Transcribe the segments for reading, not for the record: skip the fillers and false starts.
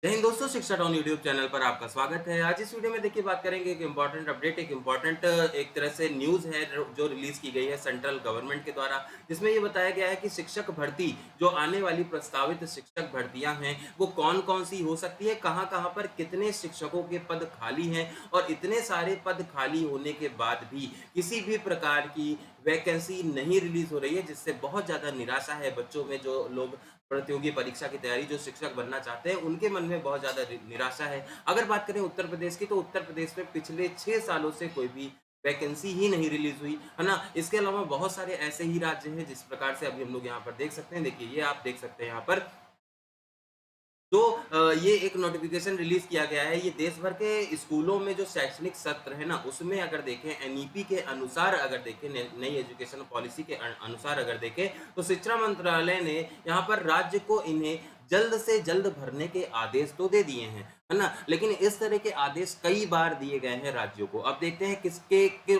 जय हिंद दोस्तों, शिक्षा टाउन यूट्यूब चैनल पर आपका स्वागत है। आज इस वीडियो में देखिए बात करेंगे एक इम्पॉर्टेंट अपडेट, एक इम्पॉर्टेंट एक तरह से न्यूज़ है जो रिलीज़ की गई है सेंट्रल गवर्नमेंट के द्वारा, जिसमें ये बताया गया है कि शिक्षक भर्ती जो आने वाली प्रस्तावित शिक्षक भर्तियां हैं वो कौन-कौन सी हो सकती है, कहां-कहां पर कितने शिक्षकों के पद खाली हैं और इतने सारे पद खाली होने के बाद भी किसी भी प्रकार की वैकेंसी नहीं रिलीज़ हो रही है, जिससे बहुत ज़्यादा निराशा है बच्चों में। जो लोग प्रतियोगी परीक्षा की तैयारी जो शिक्षक बनना चाहते हैं, उनके मन में बहुत ज़्यादा निराशा है। अगर बात करें उत्तर प्रदेश की, तो उत्तर प्रदेश में पिछले 6 सालों से कोई भी वैकेंसी ही नहीं रिलीज़ हुई, है ना? इसके अलावा बहुत सारे ऐसे ही राज्य हैं, जिस प्रकार से अभी हम लोग यहाँ पर देख सकते हैं। देखिए, ये आप देख सकते हैं यहाँ पर तो ये एक नोटिफ़िकेशन रिलीज़ किया गया है। ये देश भर के स्कूलों में जो शैक्षणिक सत्र है ना, उसमें अगर देखें एनईपी के अनुसार, अगर देखें नई एजुकेशन पॉलिसी के अनुसार अगर देखें, तो शिक्षा मंत्रालय ने यहाँ पर राज्य को इन्हें जल्द से जल्द भरने के आदेश तो दे दिए हैं, है ना? लेकिन इस तरह के आदेश कई बार दिए गए हैं राज्यों को। अब देखते हैं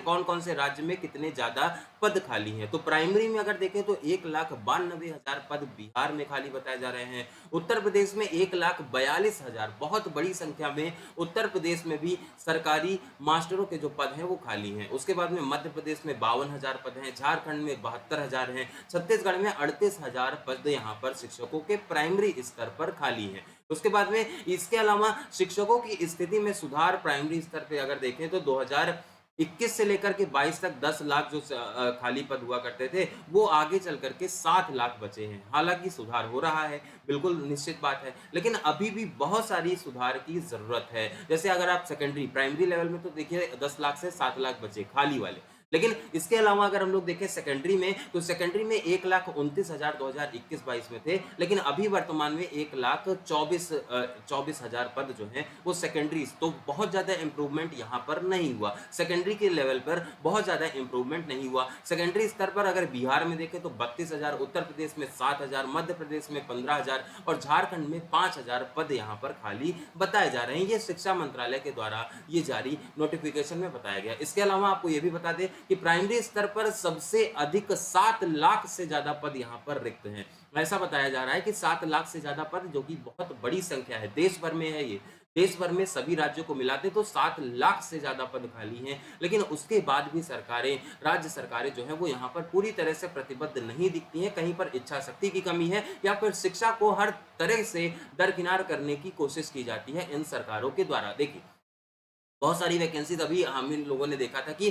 कौन-कौन से राज्य में कितने ज़्यादा पद खाली हैं। तो प्राइमरी में अगर देखें तो 1,92,000 पद बिहार में खाली बताए जा रहे हैं। उत्तर प्रदेश में 1,42,000, बहुत बड़ी संख्या में उत्तर प्रदेश में भी सरकारी मास्टरों के जो पद हैं वो खाली हैं। उसके बाद में मध्य प्रदेश में 52,000 पद हैं, झारखंड में 72,000 हैं, छत्तीसगढ़ में 38,000 पद यहाँ पर शिक्षकों के प्राइमरी स्तर पर खाली हैं। उसके बाद में इसके अलावा शिक्षकों की स्थिति में सुधार प्राइमरी स्तर पे अगर देखें तो 2021 से लेकर के 22 तक 10 लाख जो खाली पद हुआ करते थे, वो आगे चल कर के 7 लाख बचे हैं। हालाँकि सुधार हो रहा है, बिल्कुल निश्चित बात है, लेकिन अभी भी बहुत सारी सुधार की ज़रूरत है। जैसे अगर आप प्राइमरी लेवल में तो देखिए 10 लाख से 7 लाख बचे खाली वाले। लेकिन इसके अलावा अगर हम लोग देखें सेकेंडरी में, तो सेकेंडरी में 1,29,000 2021-22 में थे, लेकिन अभी वर्तमान में 1,24,000 पद जो हैं वो सेकेंडरी, तो बहुत ज़्यादा इम्प्रूवमेंट यहाँ पर नहीं हुआ। सेकेंडरी के लेवल पर बहुत ज़्यादा इम्प्रूवमेंट नहीं हुआ। सेकेंडरी स्तर पर अगर बिहार में देखें तो 32,000, उत्तर प्रदेश में 7,000, मध्य प्रदेश में 15,000 और झारखंड में 5,000 पद यहाँ पर खाली बताए जा रहे हैं। ये शिक्षा मंत्रालय के द्वारा ये जारी नोटिफिकेशन में बताया गया। इसके अलावा आपको ये भी बता दें कि प्राइमरी स्तर पर सबसे अधिक 7 लाख से ज़्यादा पद यहाँ पर रिक्त हैं। ऐसा बताया जा रहा है कि 7 लाख से ज़्यादा पद, जो कि बहुत बड़ी संख्या है, देश भर में है ये। देश भर में सभी राज्यों को मिला दें तो 7 लाख से ज़्यादा पद खाली हैं, लेकिन उसके बाद भी राज्य सरकारें जो हैं वो यहाँ पर पूरी तरह से प्रतिबद्ध नहीं दिखती हैं। कहीं पर इच्छा शक्ति की कमी है या फिर शिक्षा को हर तरह से दरकिनार करने की कोशिश की जाती है इन सरकारों के द्वारा। देखिए, बहुत सारी वैकेंसीज़ अभी हम इन लोगों ने देखा था कि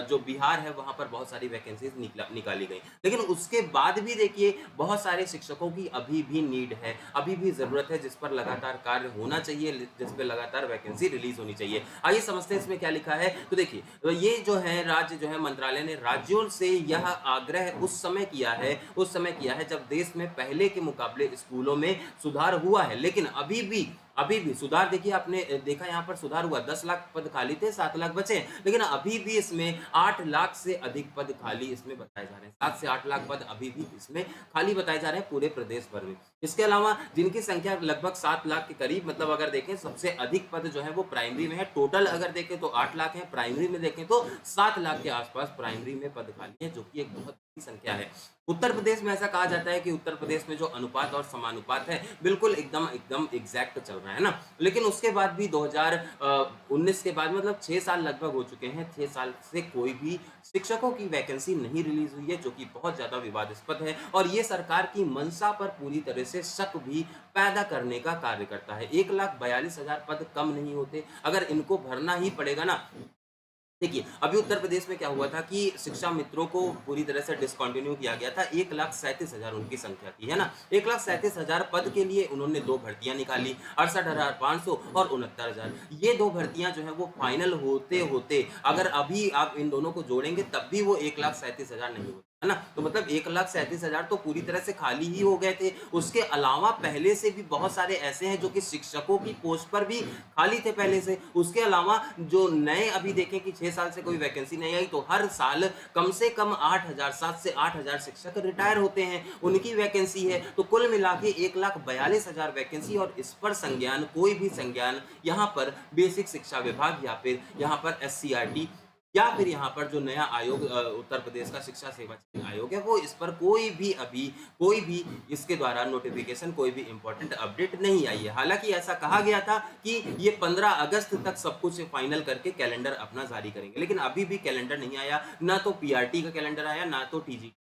जो बिहार है वहाँ पर बहुत सारी वैकेंसीज़ निकाली गई। लेकिन उसके बाद भी देखिए बहुत सारे शिक्षकों की अभी भी नीड है, अभी भी ज़रूरत है, जिस पर लगातार कार्य होना चाहिए, जिस पे लगातार वैकेंसी रिलीज़ होनी चाहिए। आइए समझते हैं इसमें क्या लिखा है। तो देखिए, ये जो है राज्य जो है मंत्रालय ने राज्यों से यह आग्रह उस समय किया है जब देश में पहले के मुकाबले स्कूलों में सुधार हुआ है। लेकिन अभी भी सुधार देखिए, आपने देखा यहाँ पर सुधार हुआ, 10 लाख पद खाली थे, 7 लाख बचे हैं, लेकिन अभी भी इसमें 8 लाख से अधिक पद खाली इसमें बताए जा रहे हैं। 7 से 8 लाख पद अभी भी इसमें खाली बताए जा रहे हैं पूरे प्रदेश भर में। इसके अलावा जिनकी संख्या लगभग 7 लाख के करीब, मतलब अगर देखें सबसे अधिक पद जो है वो प्राइमरी में है। टोटल अगर देखें तो 8 लाख है, प्राइमरी में देखें तो 7 लाख के आसपास प्राइमरी में पद खाली है, जो कि एक बहुत बड़ी संख्या है। उत्तर प्रदेश में ऐसा कहा जाता है कि उत्तर प्रदेश में जो अनुपात और समानुपात है, बिल्कुल एकदम एकदम एग्जैक्ट चल रहा है ना। लेकिन उसके बाद भी 2019 के बाद, मतलब 6 साल लगभग हो चुके हैं, 6 साल से कोई भी शिक्षकों की वैकेंसी नहीं रिलीज़ हुई है, जो कि बहुत ज़्यादा विवादास्पद है और ये सरकार की मंशा पर पूरी तरह से शक भी पैदा करने का कार्य करता है। 1,42,000 पद कम नहीं होते, अगर इनको भरना ही पड़ेगा ना। देखिए, अभी उत्तर प्रदेश में क्या हुआ था कि शिक्षा मित्रों को पूरी तरह से डिसकंटिन्यू किया गया था। 1,37,000 उनकी संख्या थी, है ना? 1,37,000 पद के लिए उन्होंने 2 भर्तियाँ निकाली, 68,500 और 69,000। ये 2 भर्तियाँ जो हैं वो फाइनल होते-होते, अगर अभी आप इन दोनों को जोड़ेंगे तब भी वो 1,37,000 नहीं होते, है ना? तो मतलब 1,37,000 तो पूरी तरह से खाली ही हो गए थे। उसके अलावा पहले से भी बहुत सारे ऐसे हैं जो कि शिक्षकों की पोस्ट पर भी खाली थे पहले से। उसके अलावा जो नए अभी देखें कि 6 साल से कोई वैकेंसी नहीं आई, तो हर साल कम से कम 8,000, 7 से 8,000 शिक्षक रिटायर होते हैं, उनकी वैकेंसी है। तो कुल मिला के 1,42,000 वैकेंसी, और इस पर संज्ञान, कोई भी संज्ञान यहाँ पर बेसिक शिक्षा विभाग या फिर यहाँ पर एससीईआरटी या फिर यहाँ पर जो नया आयोग उत्तर प्रदेश का शिक्षा सेवा चयन आयोग है, वो इस पर कोई भी इसके द्वारा नोटिफिकेशन, कोई भी इंपॉर्टेंट अपडेट नहीं आई है। हालांकि ऐसा कहा गया था कि ये 15 अगस्त तक सब कुछ फाइनल करके कैलेंडर अपना जारी करेंगे, लेकिन अभी भी कैलेंडर नहीं आया, ना तो पीआरटी का कैलेंडर आया, ना तो टीजी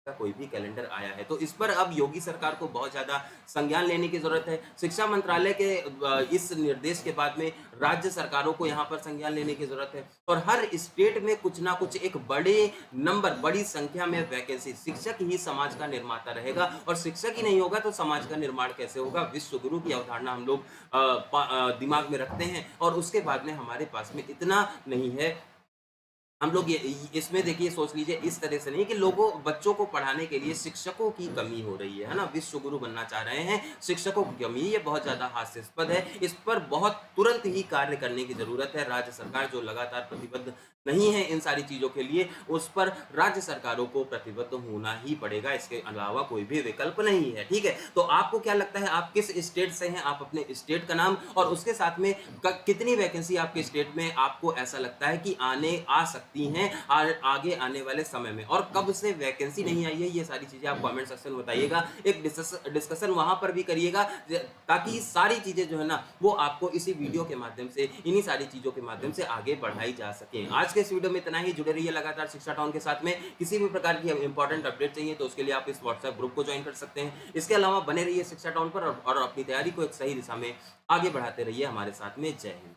का कोई भी कैलेंडर आया है। तो इस पर अब योगी सरकार को बहुत ज़्यादा संज्ञान लेने की ज़रूरत है। शिक्षा मंत्रालय के इस निर्देश के बाद में राज्य सरकारों को यहाँ पर संज्ञान लेने की ज़रूरत है, और हर स्टेट में कुछ ना कुछ एक बड़ी संख्या में वैकेंसी, शिक्षक ही समाज का निर्माता रहेगा, और शिक्षक ही नहीं होगा तो समाज का निर्माण कैसे होगा? विश्व गुरु की अवधारणा हम लोग दिमाग में रखते हैं, और उसके बाद में हमारे पास में इतना नहीं है। हम लोग ये इसमें देखिए, सोच लीजिए इस तरह से नहीं कि बच्चों को पढ़ाने के लिए शिक्षकों की कमी हो रही है ना? विश्व गुरु बनना चाह रहे हैं, शिक्षकों की कमी, ये बहुत ज़्यादा हास्यास्पद है। इस पर बहुत तुरंत ही कार्य करने की ज़रूरत है। राज्य सरकार जो लगातार प्रतिबद्ध नहीं है इन सारी चीज़ों के लिए, उस पर राज्य सरकारों को प्रतिबद्ध होना ही पड़ेगा, इसके अलावा कोई भी विकल्प नहीं है, ठीक है? तो आपको क्या लगता है, आप किस स्टेट से हैं? आप अपने स्टेट का नाम और उसके साथ में कितनी वैकेंसी आपके स्टेट में आपको ऐसा लगता है कि आ सकती हैं आगे आने वाले समय में, और कब से वैकेंसी नहीं आई है, ये सारी चीज़ें आप कमेंट सेक्शन में बताइएगा। एक डिस्कशन वहाँ पर भी करिएगा, ताकि सारी चीज़ें जो है ना, वो आपको इसी वीडियो के माध्यम से, इन्हीं सारी चीज़ों के माध्यम से आगे बढ़ाई जा सकें। आज के इस वीडियो में इतना ही। जुड़े रहिए लगातार शिक्षा टाउन के साथ में। किसी भी प्रकार की इंपॉर्टेंट अपडेट चाहिए तो उसके लिए आप इस व्हाट्सएप ग्रुप को ज्वाइन कर सकते हैं। इसके अलावा बने रहिए शिक्षा टाउन पर, और अपनी तैयारी को एक सही दिशा में आगे बढ़ाते रहिए हमारे साथ में। जय हिंद।